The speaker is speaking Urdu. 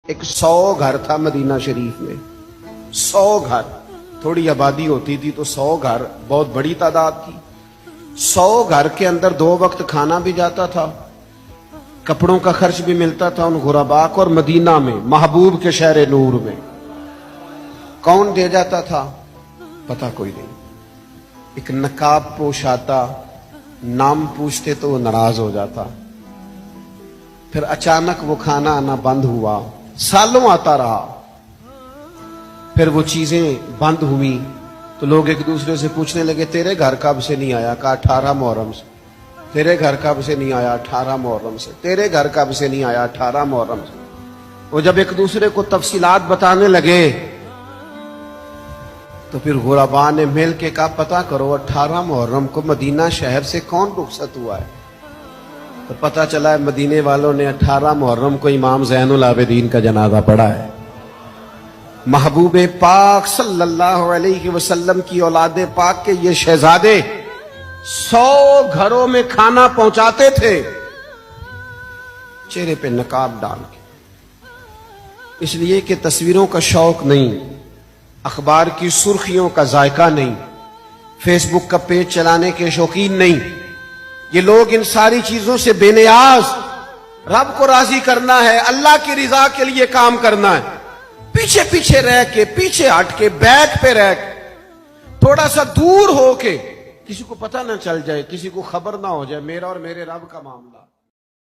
ایک 100 گھر تھا مدینہ شریف میں، 100 گھر، تھوڑی آبادی ہوتی تھی تو 100 گھر بہت بڑی تعداد تھی۔ 100 گھر کے اندر 2 وقت کھانا بھی جاتا تھا، کپڑوں کا خرچ بھی ملتا تھا ان غرباء کو، اور مدینہ میں محبوب کے شہر نور میں کون دے جاتا تھا پتہ کوئی نہیں۔ ایک نقاب پوش آتا، نام پوچھتے تو وہ ناراض ہو جاتا، پھر اچانک وہ کھانا آنا بند ہوا، سالوں آتا رہا، پھر وہ چیزیں بند ہوئی تو لوگ ایک دوسرے سے پوچھنے لگے تیرے گھر کب سے نہیں آیا؟ کہا 18 محرم سے۔ تیرے گھر کب سے نہیں آیا؟ 18 محرم سے۔ تیرے گھر کب سے نہیں آیا؟ 18 محرم سے۔ وہ جب ایک دوسرے کو تفصیلات بتانے لگے تو پھر غرباء نے مل کے کہا پتہ کرو 18 محرم کو مدینہ شہر سے کون رخصت ہوا ہے؟ تو پتہ چلا ہے مدینے والوں نے 18 محرم کو امام زین العابدین کا جنازہ پڑھا ہے۔ محبوب پاک صلی اللہ علیہ وسلم کی اولاد پاک کے یہ شہزادے 100 گھروں میں کھانا پہنچاتے تھے چہرے پہ نقاب ڈال کے، اس لیے کہ تصویروں کا شوق نہیں، اخبار کی سرخیوں کا ذائقہ نہیں، فیس بک کا پیج چلانے کے شوقین نہیں۔ یہ لوگ ان ساری چیزوں سے بے نیاز، رب کو راضی کرنا ہے، اللہ کی رضا کے لیے کام کرنا ہے، پیچھے پیچھے رہ کے، پیچھے ہٹ کے، بیک پہ رہ کے، تھوڑا سا دور ہو کے، کسی کو پتہ نہ چل جائے، کسی کو خبر نہ ہو جائے میرا اور میرے رب کا معاملہ۔